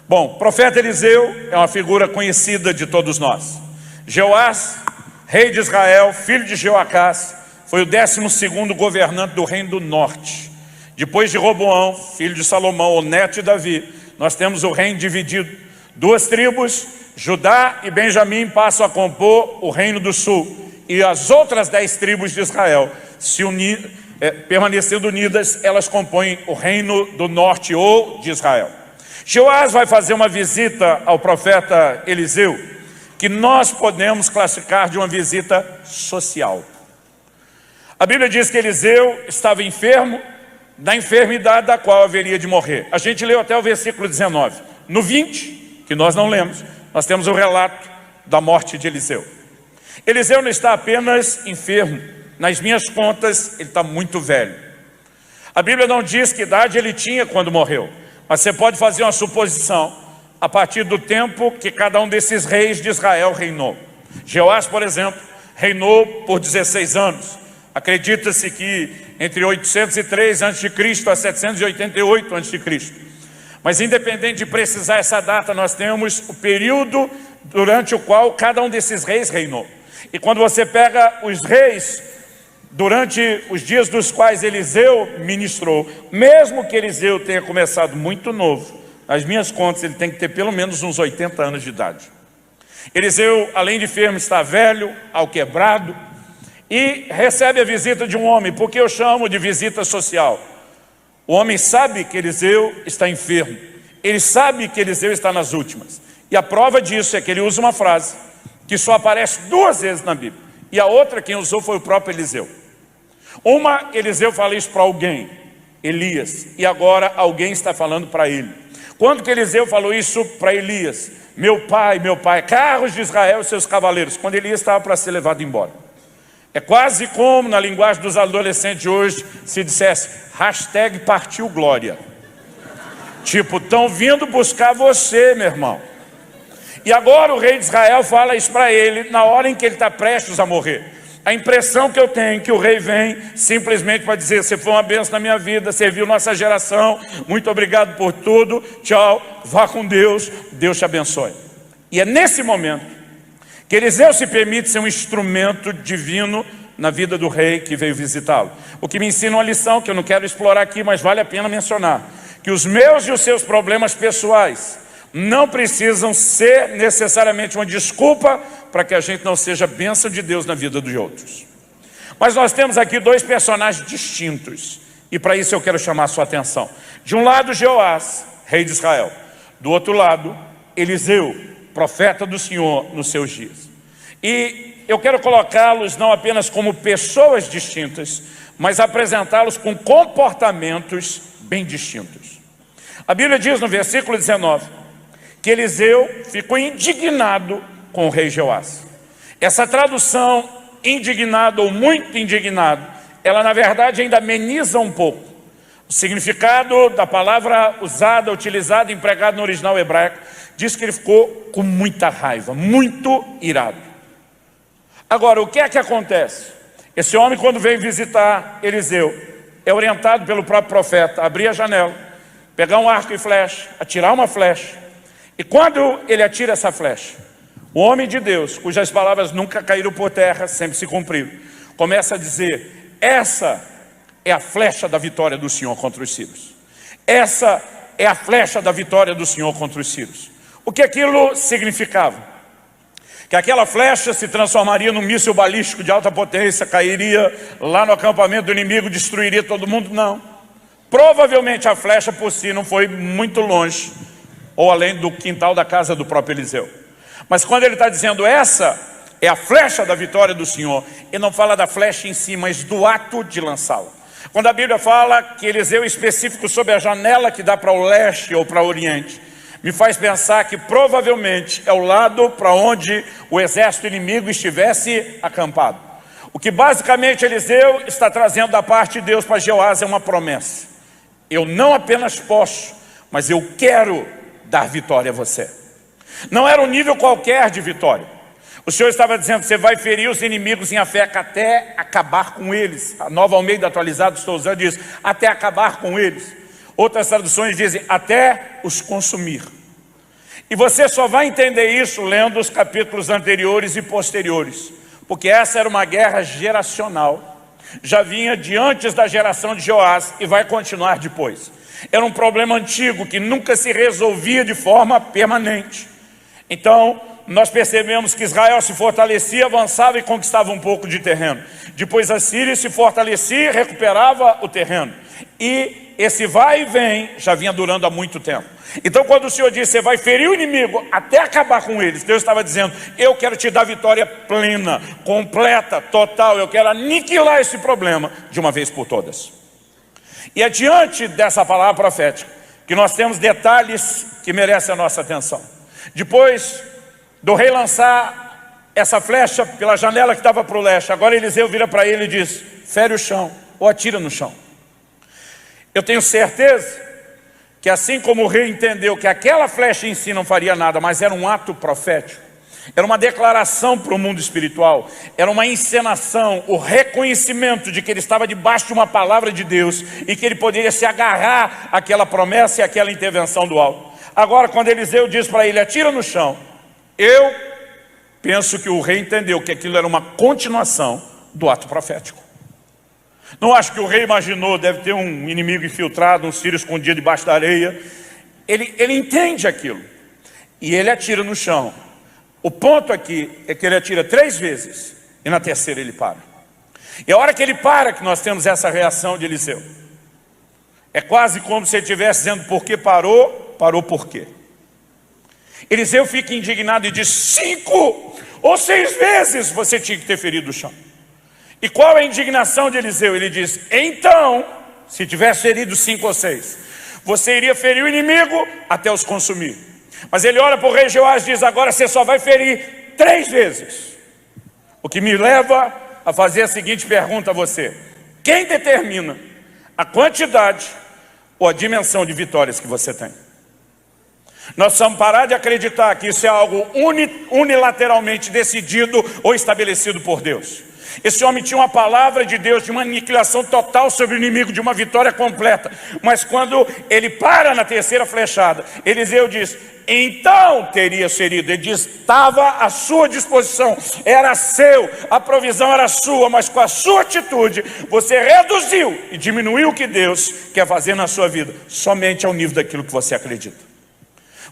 Bom, o profeta Eliseu é uma figura conhecida de todos nós. Jeoás, rei de Israel, filho de Jeoacás, foi o 12º governante do reino do norte. Depois de Roboão, filho de Salomão, o neto de Davi, nós temos o reino dividido. 2 tribos, Judá e Benjamim, passam a compor o reino do sul. E as outras 10 tribos de Israel, permanecendo unidas, elas compõem o reino do norte ou de Israel. Jeoás vai fazer uma visita ao profeta Eliseu, que nós podemos classificar de uma visita social. A Bíblia diz que Eliseu estava enfermo, da enfermidade da qual haveria de morrer. A gente leu até o versículo 19. No 20, que nós não lemos, nós temos o relato da morte de Eliseu. Eliseu não está apenas enfermo, nas minhas contas, ele está muito velho. A Bíblia não diz que idade ele tinha quando morreu, mas você pode fazer uma suposição a partir do tempo que cada um desses reis de Israel reinou. Jeoás, por exemplo, reinou por 16 anos. Acredita-se que entre 803 a.C. a 788 a.C. Mas independente de precisar essa data, nós temos o período durante o qual cada um desses reis reinou. E quando você pega os reis, durante os dias dos quais Eliseu ministrou, mesmo que Eliseu tenha começado muito novo, nas minhas contas ele tem que ter pelo menos uns 80 anos de idade. Eliseu, além de enfermo, está velho, alquebrado, e recebe a visita de um homem, porque eu chamo de visita social. O homem sabe que Eliseu está enfermo, ele sabe que Eliseu está nas últimas, e a prova disso é que ele usa uma frase que só aparece 2 vezes na Bíblia, e a outra quem usou foi o próprio Eliseu. Uma, Eliseu fala isso para alguém, Elias, e agora alguém está falando para ele. Quando que Eliseu falou isso para Elias? Meu pai, carros de Israel e seus cavaleiros, quando Elias estava para ser levado embora. É quase como na linguagem dos adolescentes hoje se dissesse #partiu glória. Tipo, estão vindo buscar você, meu irmão. E agora o rei de Israel fala isso para ele na hora em que ele está prestes a morrer. A impressão que eu tenho é que o rei vem simplesmente para dizer: você foi uma bênção na minha vida, serviu nossa geração, muito obrigado por tudo, tchau, vá com Deus, Deus te abençoe. E é nesse momento que Eliseu se permite ser um instrumento divino na vida do rei que veio visitá-lo. O que me ensina uma lição que eu não quero explorar aqui, mas vale a pena mencionar: que os meus e os seus problemas pessoais não precisam ser necessariamente uma desculpa para que a gente não seja bênção de Deus na vida dos outros. Mas nós temos aqui 2 personagens distintos, e para isso eu quero chamar a sua atenção. De um lado, Jeoás, rei de Israel. Do outro lado, Eliseu, profeta do Senhor nos seus dias. E eu quero colocá-los não apenas como pessoas distintas, mas apresentá-los com comportamentos bem distintos. A Bíblia diz no versículo 19 que Eliseu ficou indignado com o rei Jeoás. Essa tradução, indignado ou muito indignado, ela na verdade ainda ameniza um pouco. O significado da palavra usada, utilizada, empregada no original hebraico, diz que ele ficou com muita raiva, muito irado. Agora, o que é que acontece? Esse homem, quando veio visitar Eliseu, é orientado pelo próprio profeta a abrir a janela, pegar um arco e flecha, atirar uma flecha. E quando ele atira essa flecha, o homem de Deus, cujas palavras nunca caíram por terra, sempre se cumpriram, começa a dizer: essa é a flecha da vitória do Senhor contra os sírios. Essa é a flecha da vitória do Senhor contra os sírios. O que aquilo significava? Que aquela flecha se transformaria num míssil balístico de alta potência, cairia lá no acampamento do inimigo, destruiria todo mundo? Não. Provavelmente a flecha por si não foi muito longe, ou além do quintal da casa do próprio Eliseu. Mas quando ele está dizendo essa é a flecha da vitória do Senhor, ele não fala da flecha em si, mas do ato de lançá-la. Quando a Bíblia fala que Eliseu é específico sobre a janela que dá para o leste ou para o oriente, me faz pensar que provavelmente é o lado para onde o exército inimigo estivesse acampado. O que basicamente Eliseu está trazendo da parte de Deus para Jeoás é uma promessa: eu não apenas posso, mas eu quero dar vitória a você. Não era um nível qualquer de vitória. O Senhor estava dizendo: você vai ferir os inimigos em Afeca até acabar com eles. A Nova Almeida atualizada, estou usando, diz até acabar com eles. Outras traduções dizem até os consumir. E você só vai entender isso lendo os capítulos anteriores e posteriores, porque essa era uma guerra geracional. Já vinha de antes da geração de Joás e vai continuar depois. Era um problema antigo que nunca se resolvia de forma permanente. Então, nós percebemos que Israel se fortalecia, avançava e conquistava um pouco de terreno. Depois a Síria se fortalecia e recuperava o terreno. E esse vai e vem já vinha durando há muito tempo. Então quando o Senhor disse, você vai ferir o inimigo até acabar com eles, Deus estava dizendo, eu quero te dar vitória plena, completa, total. Eu quero aniquilar esse problema de uma vez por todas. E é diante dessa palavra profética que nós temos detalhes que merecem a nossa atenção. Depois do rei lançar essa flecha pela janela que estava para o leste, agora Eliseu vira para ele e diz, fere o chão ou atira no chão. Eu tenho certeza que assim como o rei entendeu que aquela flecha em si não faria nada, mas era um ato profético, era uma declaração para o mundo espiritual, era uma encenação, o reconhecimento de que ele estava debaixo de uma palavra de Deus e que ele poderia se agarrar àquela promessa e àquela intervenção do alto. Agora quando Eliseu diz para ele, atira no chão, eu penso que o rei entendeu que aquilo era uma continuação do ato profético. Não acho que o rei imaginou, deve ter um inimigo infiltrado, um sírio escondido debaixo da areia. Ele entende aquilo. E ele atira no chão. O ponto aqui é que ele atira 3 vezes. E na terceira ele para. E a hora que ele para, que nós temos essa reação de Eliseu. É quase como se ele estivesse dizendo, por que parou? Parou por quê? Eliseu fica indignado e diz, 5 ou 6 vezes você tinha que ter ferido o chão. E qual é a indignação de Eliseu? Ele diz, então, se tivesse ferido 5 ou 6, você iria ferir o inimigo até os consumir. Mas ele olha para o rei Joás e diz, agora você só vai ferir 3 vezes. O que me leva a fazer a seguinte pergunta a você. Quem determina a quantidade ou a dimensão de vitórias que você tem? Nós precisamos parar de acreditar que isso é algo unilateralmente decidido ou estabelecido por Deus. Esse homem tinha uma palavra de Deus, de uma aniquilação total sobre o inimigo, de uma vitória completa. Mas quando ele para na terceira flechada, Eliseu diz, então teria ferido. Ele diz, estava à sua disposição, era seu, a provisão era sua, mas com a sua atitude, você reduziu e diminuiu o que Deus quer fazer na sua vida, somente ao nível daquilo que você acredita.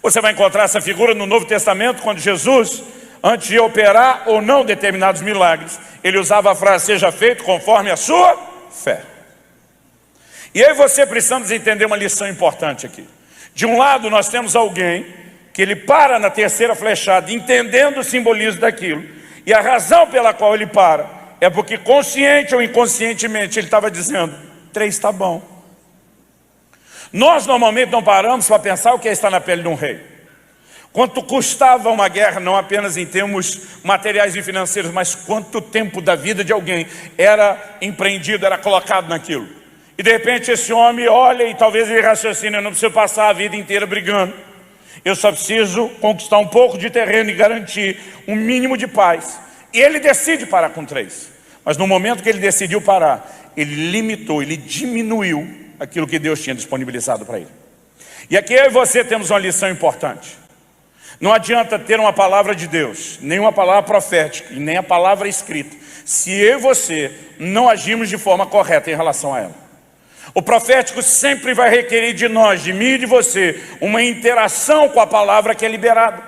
Você vai encontrar essa figura no Novo Testamento, quando Jesus, antes de operar ou não determinados milagres, ele usava a frase, seja feito conforme a sua fé. E aí você precisamos entender uma lição importante aqui. De um lado nós temos alguém que ele para na terceira flechada, entendendo o simbolismo daquilo. E a razão pela qual ele para, é porque consciente ou inconscientemente ele estava dizendo, 3 está bom. Nós normalmente não paramos para pensar o que é estar na pele de um rei. Quanto custava uma guerra, não apenas em termos materiais e financeiros, mas quanto tempo da vida de alguém era empreendido, era colocado naquilo. E de repente esse homem olha e talvez ele raciocine, eu não preciso passar a vida inteira brigando. Eu só preciso conquistar um pouco de terreno e garantir um mínimo de paz. E ele decide parar com 3. Mas no momento que ele decidiu parar, ele limitou, ele diminuiu aquilo que Deus tinha disponibilizado para ele. E aqui eu e você temos uma lição importante. Não adianta ter uma palavra de Deus, nem uma palavra profética e nem a palavra escrita, se eu e você não agirmos de forma correta em relação a ela. O profético sempre vai requerer de nós, de mim e de você, uma interação com a palavra que é liberada.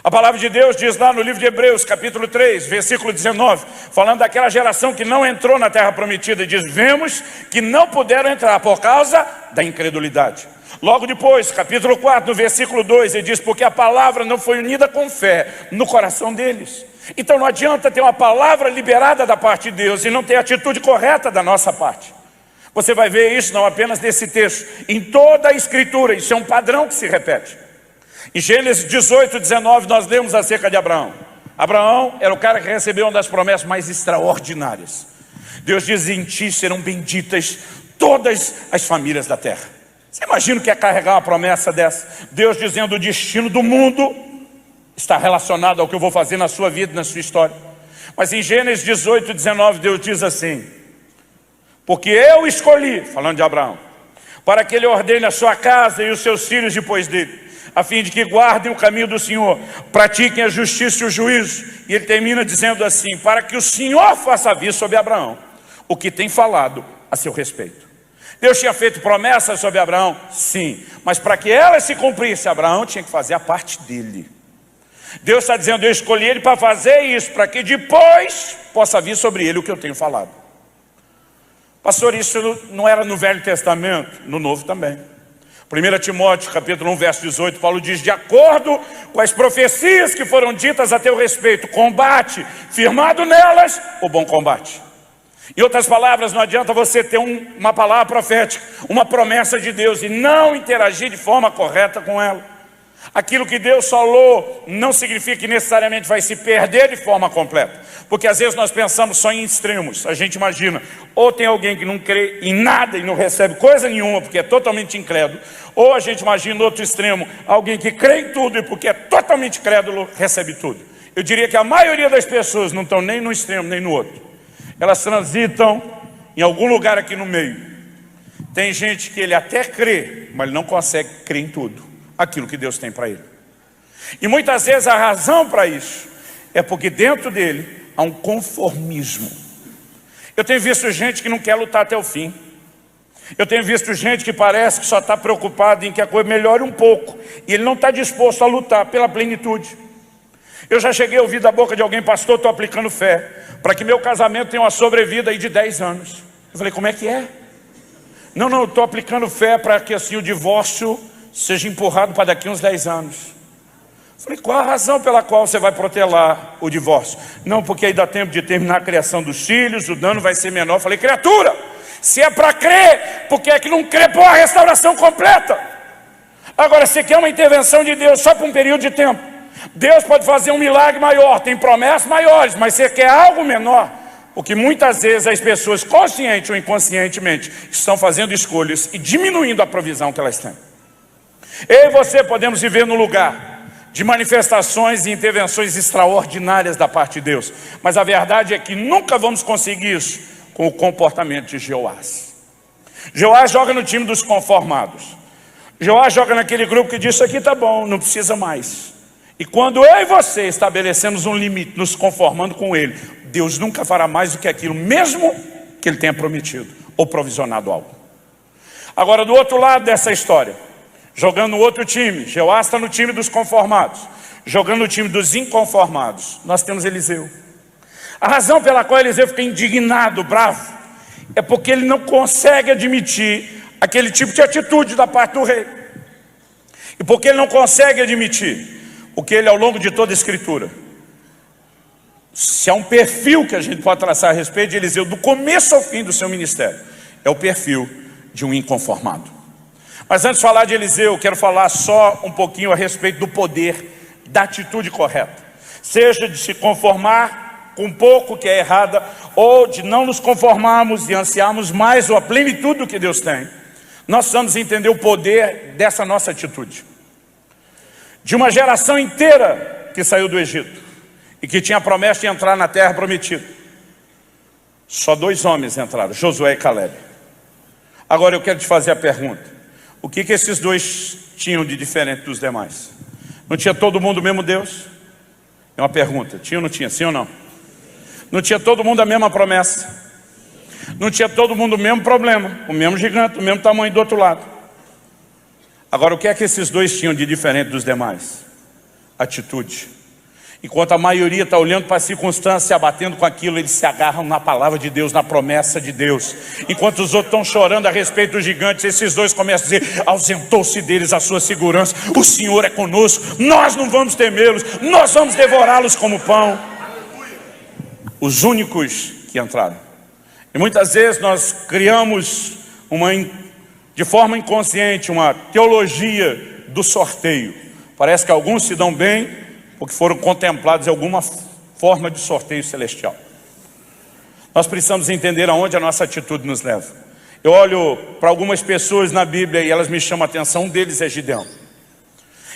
A palavra de Deus diz lá no livro de Hebreus, capítulo 3, versículo 19, falando daquela geração que não entrou na terra prometida, diz, vemos que não puderam entrar por causa da incredulidade. Logo depois, capítulo 4, no versículo 2, ele diz, porque a palavra não foi unida com fé no coração deles. Então não adianta ter uma palavra liberada da parte de Deus e não ter a atitude correta da nossa parte. Você vai ver isso não apenas nesse texto, em toda a escritura, isso é um padrão que se repete. Em Gênesis 18, 19, nós lemos acerca de Abraão. Abraão era o cara que recebeu uma das promessas mais extraordinárias. Deus diz, em ti serão benditas todas as famílias da terra. Você imagina o que é carregar uma promessa dessa? Deus dizendo, o destino do mundo está relacionado ao que eu vou fazer na sua vida, na sua história. Mas em Gênesis 18, 19, Deus diz assim, porque eu escolhi, falando de Abraão, para que ele ordene a sua casa e os seus filhos depois dele, a fim de que guardem o caminho do Senhor, pratiquem a justiça e o juízo. E ele termina dizendo assim: para que o Senhor faça vir sobre Abraão o que tem falado a seu respeito. Deus tinha feito promessas sobre Abraão? Sim, mas para que elas se cumprissem, Abraão tinha que fazer a parte dele. Deus está dizendo: eu escolhi ele para fazer isso, para que depois possa vir sobre ele o que eu tenho falado. Pastor, isso não era no Velho Testamento? No Novo também. 1 Timóteo capítulo 1, verso 18, Paulo diz: de acordo com as profecias que foram ditas a teu respeito, combate, firmado nelas, o bom combate. Em outras palavras, não adianta você ter uma palavra profética, uma promessa de Deus e não interagir de forma correta com ela. Aquilo que Deus falou não significa que necessariamente vai se perder de forma completa, porque às vezes nós pensamos só em extremos. A gente imagina, ou tem alguém que não crê em nada e não recebe coisa nenhuma porque é totalmente incrédulo, ou a gente imagina no outro extremo, alguém que crê em tudo e porque é totalmente crédulo, recebe tudo. Eu diria que a maioria das pessoas não estão nem no extremo nem no outro. Elas transitam em algum lugar aqui no meio. Tem gente que ele até crê, mas ele não consegue crer em tudo aquilo que Deus tem para ele. E muitas vezes a razão para isso é porque dentro dele há um conformismo. Eu tenho visto gente que não quer lutar até o fim. Eu tenho visto gente que parece que só está preocupado em que a coisa melhore um pouco, e ele não está disposto a lutar pela plenitude. Eu já cheguei a ouvir da boca de alguém: pastor, estou aplicando fé para que meu casamento tenha uma sobrevida aí de 10 anos. Eu falei: como é que é? Não, estou aplicando fé para que assim o divórcio seja empurrado para daqui uns 10 anos. Eu falei: qual a razão pela qual você vai protelar o divórcio? Não, porque aí dá tempo de terminar a criação dos filhos, o dano vai ser menor. Eu falei: criatura, se é para crer, por que é que não crê por uma restauração completa? Agora, você quer uma intervenção de Deus só por um período de tempo. Deus pode fazer um milagre maior, tem promessas maiores, mas você quer algo menor. Porque muitas vezes as pessoas, consciente ou inconscientemente, estão fazendo escolhas e diminuindo a provisão que elas têm. Eu e você podemos viver no lugar de manifestações e intervenções extraordinárias da parte de Deus, mas a verdade é que nunca vamos conseguir isso com o comportamento de Jeoás. Jeoás joga no time dos conformados. Jeoás joga naquele grupo que diz: isso aqui tá bom, não precisa mais. E quando eu e você estabelecemos um limite, nos conformando com ele, Deus nunca fará mais do que aquilo, mesmo que ele tenha prometido ou provisionado algo. Agora, do outro lado dessa história, jogando no outro time, Jeoás está no time dos conformados, jogando no time dos inconformados, nós temos Eliseu. A razão pela qual Eliseu fica indignado, bravo, é porque ele não consegue admitir aquele tipo de atitude da parte do rei. E porque ele não consegue admitir o que ele, ao longo de toda a escritura, se há um perfil que a gente pode traçar a respeito de Eliseu, do começo ao fim do seu ministério, é o perfil de um inconformado. Mas antes de falar de Eliseu, eu quero falar só um pouquinho a respeito do poder, da atitude correta. Seja de se conformar com pouco que é errada, ou de não nos conformarmos e ansiarmos mais ou a plenitude do que Deus tem. Nós precisamos entender o poder dessa nossa atitude. De uma geração inteira que saiu do Egito e que tinha a promessa de entrar na terra prometida, só 2 homens entraram, Josué e Caleb. Agora eu quero te fazer a pergunta: o que esses 2 tinham de diferente dos demais? Não tinha todo mundo o mesmo Deus? É uma pergunta: tinha ou não tinha? Sim ou não? Não tinha todo mundo a mesma promessa? Não tinha todo mundo o mesmo problema, o mesmo gigante, o mesmo tamanho do outro lado? Agora, o que é que esses 2 tinham de diferente dos demais? Atitude. Enquanto a maioria está olhando para a circunstância, se abatendo com aquilo, eles se agarram na palavra de Deus, na promessa de Deus. Enquanto os outros estão chorando a respeito dos gigantes, esses 2 começam a dizer: ausentou-se deles a sua segurança, o Senhor é conosco, nós não vamos temê-los, nós vamos devorá-los como pão. Os únicos que entraram. E muitas vezes nós criamos de forma inconsciente uma teologia do sorteio. Parece que alguns se dão bem porque foram contemplados em alguma forma de sorteio celestial. Nós precisamos entender aonde a nossa atitude nos leva. Eu olho para algumas pessoas na Bíblia e elas me chamam a atenção. Um deles é Gideão.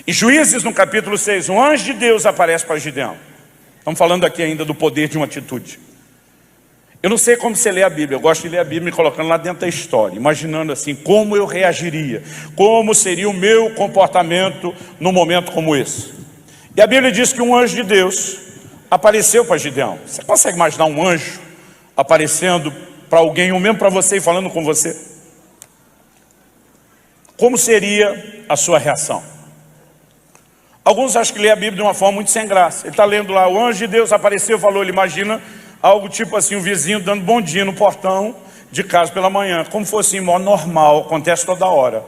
Em Juízes, no capítulo 6, um anjo de Deus aparece para Gideão. Estamos falando aqui ainda do poder de uma atitude. Eu não sei como você lê a Bíblia, eu gosto de ler a Bíblia me colocando lá dentro da história, imaginando assim, como eu reagiria, como seria o meu comportamento num momento como esse. E a Bíblia diz que um anjo de Deus apareceu para Gideão. Você consegue imaginar um anjo aparecendo para alguém, ou mesmo para você e falando com você? Como seria a sua reação? Alguns acham que lê a Bíblia de uma forma muito sem graça. Ele está lendo lá, o anjo de Deus apareceu, falou, ele imagina algo tipo assim, o vizinho dando bom dia no portão de casa pela manhã, como fosse em modo normal, acontece toda hora.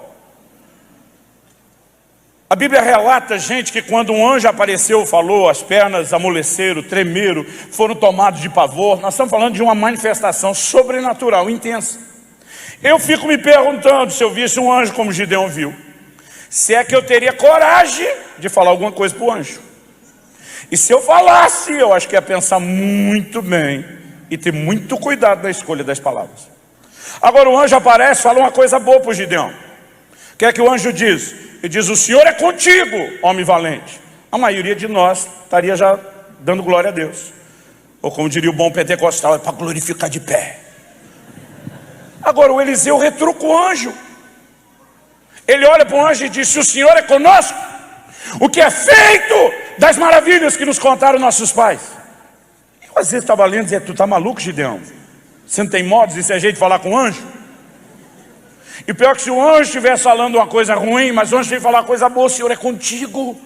A Bíblia relata, gente, que quando um anjo apareceu, falou, as pernas amoleceram, tremeram, foram tomados de pavor. Nós estamos falando de uma manifestação sobrenatural, intensa. Eu fico me perguntando, se eu visse um anjo como Gideão viu, se é que eu teria coragem de falar alguma coisa para o anjo. E se eu falasse, eu acho que ia pensar muito bem e ter muito cuidado na escolha das palavras. Agora o anjo aparece, fala uma coisa boa para o Gideão. O que é que o anjo diz? Ele diz, o Senhor é contigo, homem valente. A maioria de nós estaria já dando glória a Deus. Ou como diria o bom pentecostal, é para glorificar de pé. Agora o Eliseu retruca o anjo. Ele olha para o anjo e diz, se o Senhor é conosco, o que é feito das maravilhas que nos contaram nossos pais. Eu às vezes estava lendo e dizia, tu está maluco, Gideão? Você não tem modos, isso é jeito de falar com o anjo? E pior que se o anjo estivesse falando uma coisa ruim, mas o anjo veio falar uma coisa boa, o Senhor é contigo.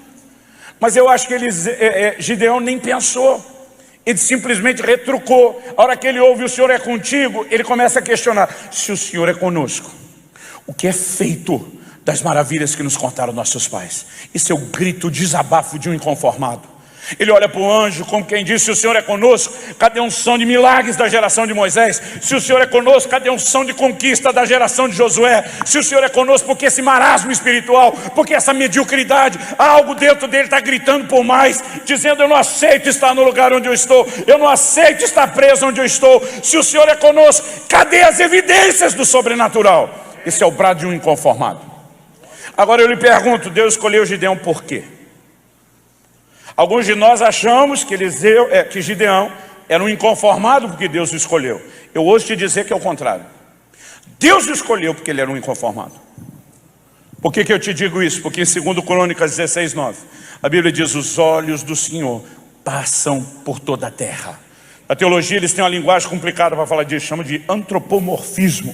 Mas eu acho que Gideão nem pensou. Ele simplesmente retrucou. A hora que ele ouve o Senhor é contigo, ele começa a questionar, se o Senhor é conosco, o que é feito das maravilhas que nos contaram nossos pais? Isso é o grito, o desabafo de um inconformado. Ele olha para o anjo como quem diz, se o Senhor é conosco, cadê a unção de milagres da geração de Moisés? Se o Senhor é conosco, cadê a unção de conquista da geração de Josué? Se o Senhor é conosco, porque esse marasmo espiritual, porque essa mediocridade, algo dentro dele está gritando por mais, dizendo, eu não aceito estar no lugar onde eu estou, eu não aceito estar preso onde eu estou. Se o Senhor é conosco, cadê as evidências do sobrenatural? Esse é o brado de um inconformado. Agora eu lhe pergunto, Deus escolheu Gideão por quê? Alguns de nós achamos que Gideão era um inconformado porque Deus o escolheu. Eu ouso te dizer que é o contrário. Deus o escolheu porque ele era um inconformado. Por que eu te digo isso? Porque em 2 Crônicas 16:9, a Bíblia diz, os olhos do Senhor passam por toda a terra. Na teologia eles têm uma linguagem complicada para falar disso, chama de antropomorfismo.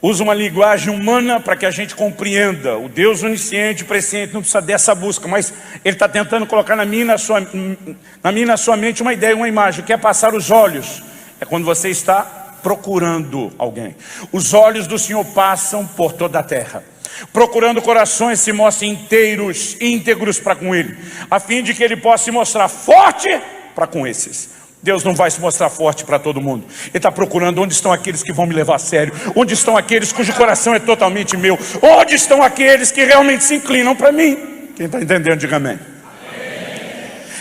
Usa uma linguagem humana para que a gente compreenda. O Deus onisciente, presciente, não precisa dessa busca, mas Ele está tentando colocar na minha e na sua mente uma ideia, uma imagem. O que é passar os olhos? É quando você está procurando alguém. Os olhos do Senhor passam por toda a terra, procurando corações se mostrem inteiros, íntegros para com Ele, a fim de que Ele possa se mostrar forte para com esses. Deus não vai se mostrar forte para todo mundo. Ele está procurando onde estão aqueles que vão me levar a sério, onde estão aqueles cujo coração é totalmente meu, onde estão aqueles que realmente se inclinam para mim. Quem está entendendo, diga amém.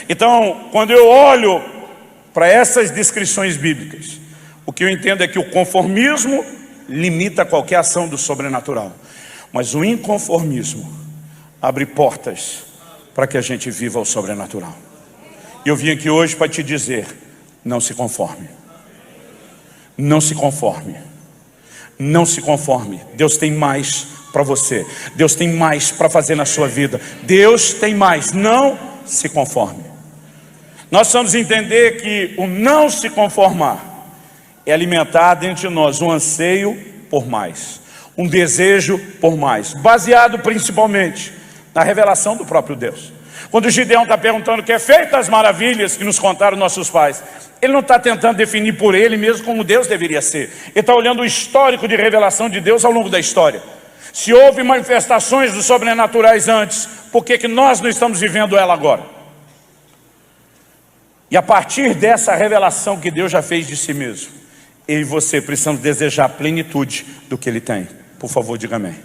Então, quando eu olho para essas descrições bíblicas, o que eu entendo é que o conformismo limita qualquer ação do sobrenatural, mas o inconformismo abre portas para que a gente viva o sobrenatural. E eu vim aqui hoje para te dizer, não se conforme. Não se conforme. Não se conforme. Deus tem mais para você. Deus tem mais para fazer na sua vida. Deus tem mais. Não se conforme. Nós precisamos entender que o não se conformar é alimentar dentro de nós um anseio por mais, um desejo por mais, baseado principalmente na revelação do próprio Deus. Quando o Gideão está perguntando o que é feito das maravilhas que nos contaram nossos pais, ele não está tentando definir por ele mesmo como Deus deveria ser. Ele está olhando o histórico de revelação de Deus ao longo da história. Se houve manifestações dos sobrenaturais antes, por que nós não estamos vivendo ela agora? E a partir dessa revelação que Deus já fez de si mesmo, eu e você precisamos desejar a plenitude do que Ele tem. Por favor, diga amém.